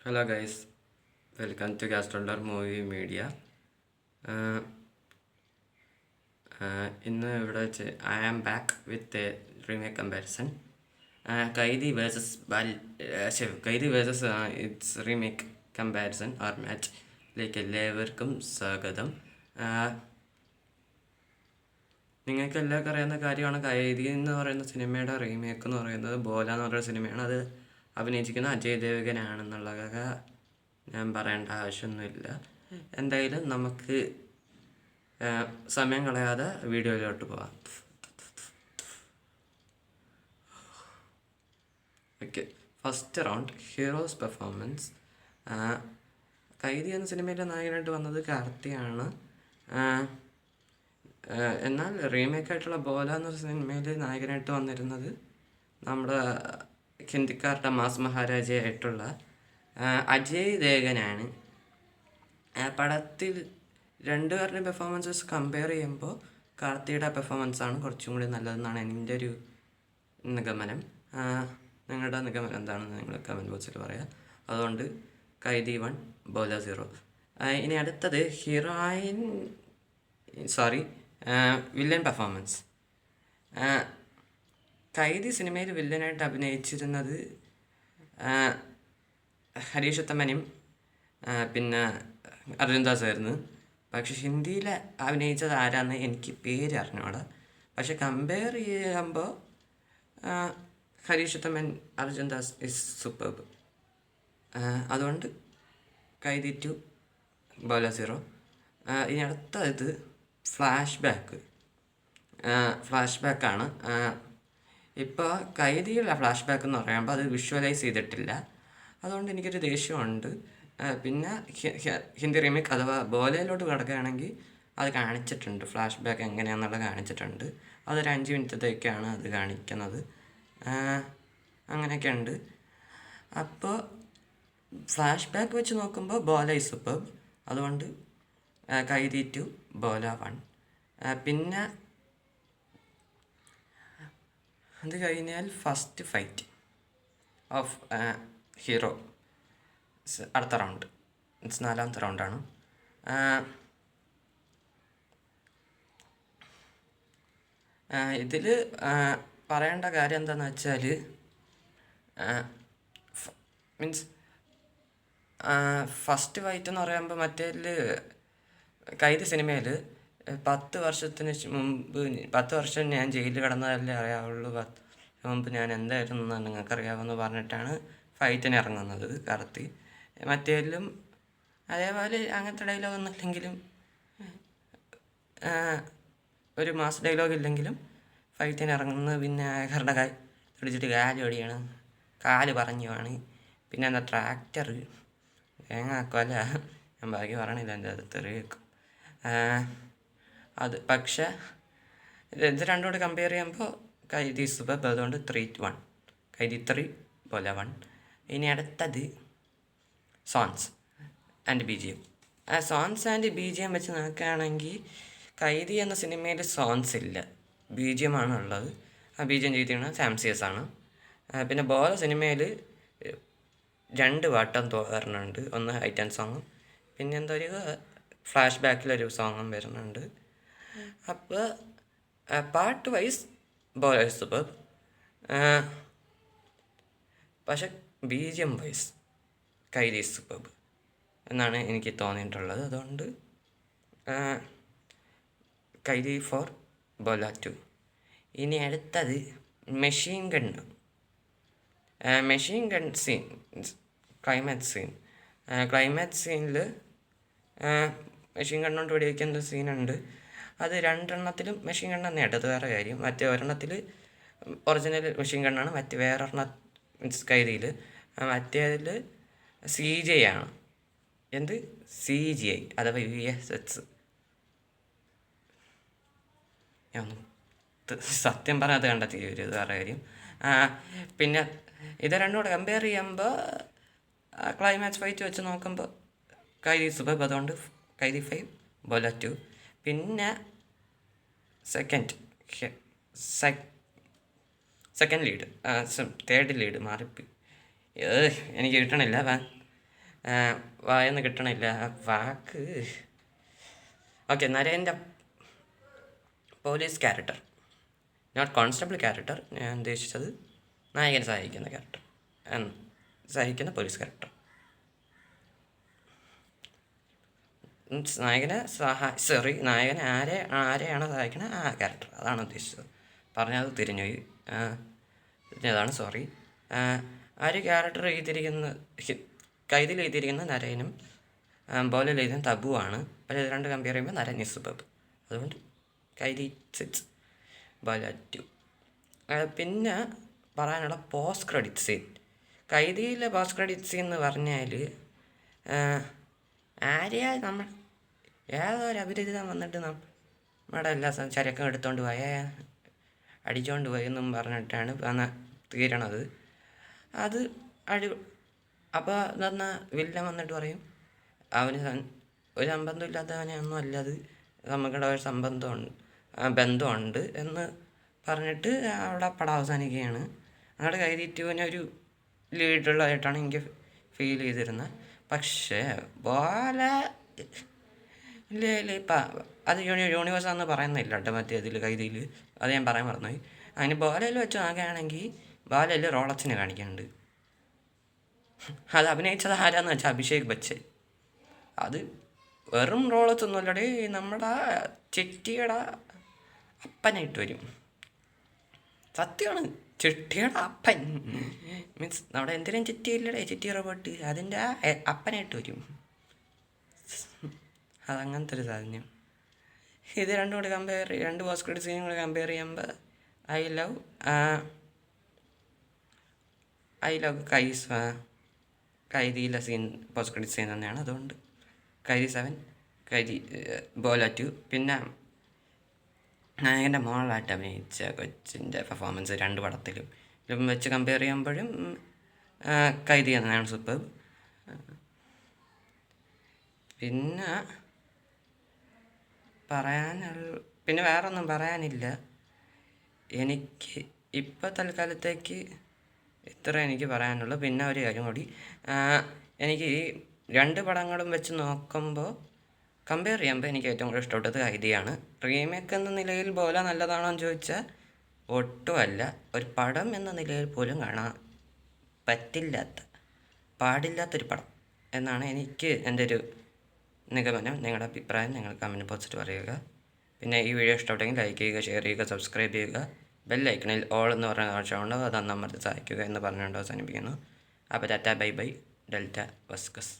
Hello guys, welcome to Gastroller Movie Media. Uh, ഇന്ന് ഇവിടെ വെച്ച് I am back with a remake comparison. Kaithi versus Kaithi versus it's remake comparison or മാച്ചിലേക്ക് എല്ലാവർക്കും സ്വാഗതം. നിങ്ങൾക്ക് എല്ലാവർക്കും അറിയാവുന്ന കാര്യമാണ് കൈദി എന്ന് പറയുന്ന സിനിമയുടെ റീമേക്ക് എന്ന് പറയുന്നത് ബോല എന്ന് പറയുന്ന സിനിമയാണ്. അത് അഭിനയിച്ചിരിക്കുന്ന അജയ് ദേവ്ഗനാണെന്നുള്ളതൊക്കെ ഞാൻ പറയേണ്ട ആവശ്യമൊന്നുമില്ല. എന്തായാലും നമുക്ക് സമയം കളയാതെ വീഡിയോയിലോട്ട് പോവാം. Okay, first round heroes performance. Kaithi എന്ന സിനിമയിലെ നായകനായിട്ട് വന്നത് കാർത്തിയാണ്. എന്നാൽ റീമേക്കായിട്ടുള്ള ബോല എന്നൊരു സിനിമയിൽ നായകനായിട്ട് വന്നിരുന്നത് നമ്മുടെ ഹിന്ദിക്കാരുടെ മാസ് മഹാരാജയായിട്ടുള്ള അജയ് ദേവ്ഗനാണ്. പടത്തിൽ രണ്ടുപേരുടെയും പെർഫോമൻസസ് കമ്പയർ ചെയ്യുമ്പോൾ കാർത്തിയുടെ പെർഫോമൻസാണ് കുറച്ചും കൂടി നല്ലതെന്നാണ് എൻ്റെ ഒരു നിഗമനം. നിങ്ങളുടെ നിഗമനം എന്താണെന്ന് നിങ്ങൾ കമൻറ്റ് ബോക്സിൽ പറയാം. അതുകൊണ്ട് കൈദി 1 ബോല 0. ഇനി അടുത്തത് വില്ലൻ പെർഫോമൻസ്. കൈദി സിനിമയിൽ വില്ലനായിട്ട് അഭിനയിച്ചിരുന്നത് ഹരീഷ് ഉത്തമനും പിന്നെ അർജുൻ ദാസ് ആയിരുന്നു. പക്ഷെ ഹിന്ദിയിൽ അഭിനയിച്ചത് ആരാന്ന് എനിക്ക് പേര് അറിഞ്ഞൂടാ. പക്ഷെ കമ്പയർ ചെയ്യുമ്പോൾ ഹരീഷ് ഉത്തമൻ, അർജുൻ ദാസ് ഇസ് സൂപ്പർബ്. അതുകൊണ്ട് കൈദി 2 ബോല 0. ഇനി അടുത്തത് ഫ്ലാഷ് ബാക്കാണ്. ഇപ്പോൾ കൈദിയുള്ള ഫ്ലാഷ് ബാക്ക് എന്ന് പറയുമ്പോൾ അത് വിഷ്വലൈസ് ചെയ്തിട്ടില്ല. അതുകൊണ്ട് എനിക്കൊരു ദേഷ്യമുണ്ട്. പിന്നെ ഹിന്ദി റീമേക്ക് അഥവാ ബോലയിലോട്ട് കിടക്കുകയാണെങ്കിൽ അത് കാണിച്ചിട്ടുണ്ട്, ഫ്ലാഷ് ബാക്ക് എങ്ങനെയാണെന്നുള്ളത് കാണിച്ചിട്ടുണ്ട്. അതൊരു 5 മിനിറ്റത്തേക്കാണ് അത് കാണിക്കുന്നത്. അങ്ങനെയൊക്കെ ഉണ്ട്. അപ്പോൾ ഫ്ലാഷ് ബാക്ക് വെച്ച് നോക്കുമ്പോൾ ബോല ഈസ് സൂപ്പർബ്. അതുകൊണ്ട് കൈദി 2 ബോല 1. പിന്നെ അത് കഴിഞ്ഞാൽ ഫസ്റ്റ് ഫൈറ്റ് ഓഫ് ഹീറോ അടുത്ത റൗണ്ട്, മീൻസ് 4ാമത്തെ റൗണ്ടാണ്. ഇതിൽ പറയേണ്ട കാര്യം എന്താണെന്ന് വെച്ചാൽ മീൻസ് ഫസ്റ്റ് ഫൈറ്റ് എന്ന് പറയുമ്പോൾ മറ്റേതിൽ കൈദി സിനിമയിൽ 10 വർഷം ഞാൻ ജയിലിൽ കിടന്നതല്ലേ അറിയാവുള്ളൂ, 10 മുമ്പ് ഞാൻ എന്തായിരുന്നു നിങ്ങൾക്കറിയാമെന്ന് പറഞ്ഞിട്ടാണ് ഫൈറ്റിന് ഇറങ്ങുന്നത് കാർത്തി. മറ്റേതിലും അതേപോലെ അങ്ങനത്തെ ഡയലോഗൊന്നും ഇല്ലെങ്കിലും, ഒരു മാസ് ഡയലോഗ് ഇല്ലെങ്കിലും ഫൈറ്റിന് ഇറങ്ങുന്നത്. പിന്നെ ആയക്കാരുടെ പിടിച്ചിട്ട് കാല് ഓടിയാണ്, കാല് പറഞ്ഞുവാണ്. പിന്നെ എന്താ ട്രാക്ടർ തേങ്ങാക്കോല, ഞാൻ ബാക്കി പറയണില്ല, എൻ്റെ അത് തെറി വെക്കും. അത് പക്ഷേ ഇത് രണ്ടും കൂടി കമ്പയർ ചെയ്യുമ്പോൾ കൈദി സൂപ്പർ. അതുകൊണ്ട് 3-1 കൈദി 3 ബോല 1. ഇനി അടുത്തത് songs and BGM. Songs and BGM വെച്ച് നോക്കുകയാണെങ്കിൽ കൈദി എന്ന സിനിമയിൽ സോങ്സ് ഇല്ല, BGM ആണ് ഉള്ളത്. ആ BGM ചെയ്തിരിക്കുന്നത് സാംസിയസ് ആണ്. പിന്നെ ബോല സിനിമയിൽ 2 പാട്ടും വരുന്നുണ്ട്, ഒന്ന് ഐറ്റം സോങ്ങും പിന്നെ എന്താ ഒരു ഫ്ലാഷ് ബാക്കിലൊരു സോങ്ങും വരുന്നുണ്ട്. അപ്പോൾ പാട്ട് വൈസ് ബോല ഈസ് സൂപ്പർ. പക്ഷെ BGM wise Kaithi is super എന്നാണ് എനിക്ക് തോന്നിയിട്ടുള്ളത്. അതുകൊണ്ട് കൈദി 4 ബോല 2. ഇനി അടുത്തത് മെഷീൻ ഗൺ സീൻ, ക്ലൈമാക്സ് സീനിൽ മെഷീൻ ഗണ്ണോണ്ട് വെടിവെക്കുന്ന സീനുണ്ട്. അത് 2 മെഷീൻ ഗണ്ണ് തന്നെയാണ്, അത് വേറെ കാര്യം. മറ്റേ ഒരെണ്ണത്തിൽ ഒറിജിനൽ മെഷീൻ ഗണ്ണാണ്, വേറൊരെണ്ണം മീൻസ് കൈദിയിൽ. മറ്റേതിൽ CGI ആണ്. എന്ത് CGI അഥവാ VFX. സത്യം പറയാതെ കണ്ടെത്തി ഒരു വേറെ കാര്യം. പിന്നെ ഇത് രണ്ടും കൂടെ കമ്പയർ ചെയ്യുമ്പോൾ ക്ലൈമാക്സ് ഫൈറ്റ് വെച്ച് നോക്കുമ്പോൾ കൈദി സൂപ്പർ. അതുകൊണ്ട് കൈദി 5 ബോല 2. പിന്നെ സെക്കൻഡ് ലീഡ്, തേർഡ് ലീഡ് മാറിപ്പോയി, എനിക്ക് കിട്ടണില്ല. വായെന്ന് കിട്ടണില്ല വാക്ക്. ഓക്കെ, നരേൻ്റെ police character, not constable character. ഞാൻ ഉദ്ദേശിച്ചത് നായകനെ സഹായിക്കുന്ന ക്യാരക്ടർ, സഹായിക്കുന്ന പോലീസ് ക്യാരക്ടർ. നായകനെ ആരെയാണോ സഹായിക്കണത് ആ ക്യാരക്ടർ, അതാണ് ഉദ്ദേശിച്ചത്. പറഞ്ഞത് തിരിഞ്ഞുപോയി, അതാണ് സോറി. ആ ഒരു ക്യാരക്ടർ കൈദിൽ എഴുതിയിരിക്കുന്ന നരേനും ബോലയിൽ എഴുതുന്ന തബുവാണ്. പക്ഷേ ഇത് രണ്ട് കമ്പയർ ചെയ്യുമ്പോൾ നരൻ ഇസ് സൂപ്പർബ്. അതുകൊണ്ട് കൈദി 6, ബോല 2. പിന്നെ പറയാനുള്ള പോസ്റ്റ് ക്രെഡിറ്റ് സീൻ. കൈദിയിലെ പോസ്റ്റ് ക്രെഡിറ്റ് സീൻ എന്ന് പറഞ്ഞാൽ ആരെയാ ഏതൊരു അഭിരുചിതം വന്നിട്ട് നമ്മുടെ എല്ലാ ചരക്കും എടുത്തുകൊണ്ട് പോയേ അടിച്ചുകൊണ്ട് പോയി എന്നും പറഞ്ഞിട്ടാണ് തീരണത്. അത് അപ്പോൾ എന്നാൽ വില്ലൻ വന്നിട്ട് പറയും അവന് ഒരു സംബന്ധം ഇല്ലാത്തവനെ ഒന്നും അല്ലത്, നമുക്കുടെ ഒരു ബന്ധമുണ്ട് എന്ന് പറഞ്ഞിട്ട് അവിടെ പടം അവസാനിക്കുകയാണ്. അവിടെ കൈതീറ്റുവിനെ ഒരു ലീഡുള്ളതായിട്ടാണ് എനിക്ക് ഫീൽ ചെയ്തിരുന്നത്. പക്ഷേ പോലെ ഇല്ല ഇപ്പം അത് യൂണിവേഴ്സാണെന്ന് പറയുന്നില്ല കേട്ടോ മറ്റേ ഇതിൽ കൈതിയിൽ, അത് ഞാൻ പറയാൻ മറന്നുപോയി. അതിന് ബോലയിൽ വെച്ച് നോക്കുകയാണെങ്കിൽ ബോലയിൽ റോളക്സിനെ കാണിക്കുന്നുണ്ട്. അത് അഭിനയിച്ചത് ആരാന്ന് വെച്ചാൽ അഭിഷേക് ബച്ചൻ. അത് വെറും റോളക്സ് ഒന്നുമല്ലടേ, നമ്മുടെ ചിട്ടിയുടെ അപ്പനായിട്ട് വരും. സത്യമാണ്, ചിട്ടിയുടെ അപ്പൻ മീൻസ് നമ്മുടെ എന്തിനും ചിട്ടിയില്ലടേ, ചിട്ടി റോബോട്ട്, അതിൻ്റെ അപ്പനായിട്ട് വരും. അതങ്ങനത്തെ ഒരു സാധനം. ഇത് രണ്ടും കൂടി രണ്ട് പോസ്റ്റ് ക്രെഡിറ്റ് സീനും കൂടി കമ്പയർ ചെയ്യുമ്പോൾ ഐ ലവ് കൈദിയിലെ സീൻ പോസ്റ്റ് ക്രെഡിറ്റ് സീൻ തന്നെയാണ്. അതുകൊണ്ട് കൈദി 7, ബോല 2. പിന്നെ നായകൻ്റെ മോളായിട്ട് അഭിനയിച്ച കൊച്ചിൻ്റെ പെർഫോമൻസ് രണ്ട് പടത്തിലും വെച്ച് കമ്പയർ ചെയ്യുമ്പോഴും കൈദി തന്നെയാണ് സൂപ്പർ. പിന്നെ വേറൊന്നും പറയാനില്ല. എനിക്ക് ഇപ്പോൾ തൽക്കാലത്തേക്ക് ഇത്ര എനിക്ക് പറയാനുള്ളൂ. പിന്നെ ഒരു കാര്യം കൂടി, എനിക്ക് ഈ രണ്ട് പടങ്ങളും വെച്ച് നോക്കുമ്പോൾ കമ്പയർ ചെയ്യുമ്പോൾ എനിക്ക് ഏറ്റവും കൂടുതൽ ഇഷ്ടപ്പെട്ടത് കൈദിയാണ്. റീമേക്ക് എന്ന നിലയിൽ പോലെ നല്ലതാണോ എന്ന് ചോദിച്ചാൽ ഒട്ടുമല്ല. ഒരു പടം എന്ന നിലയിൽ പോലും കാണാൻ പാടില്ലാത്തൊരു പടം എന്നാണ് എനിക്ക് എൻ്റെ ഒരു നിഗമനം. നിങ്ങളുടെ അഭിപ്രായം നിങ്ങൾ കമൻറ്റ് ബോക്സിൽ പറയുക. പിന്നെ ഈ വീഡിയോ ഇഷ്ടപ്പെട്ടെങ്കിൽ ലൈക്ക് ചെയ്യുക, ഷെയർ ചെയ്യുക, സബ്സ്ക്രൈബ് ചെയ്യുക. ബെല്ലൈക്കണിൽ ഓൾ എന്ന് പറഞ്ഞ ഓപ്ഷൻ ഉണ്ട്, അത് അന്നമർത്തി സഹായിക്കുക എന്ന് പറഞ്ഞുകൊണ്ട് അവസാനിപ്പിക്കുന്നു. അപ്പോൾ ടാറ്റ ബൈ ബൈ, ഡെൽറ്റ വസ്കസ്.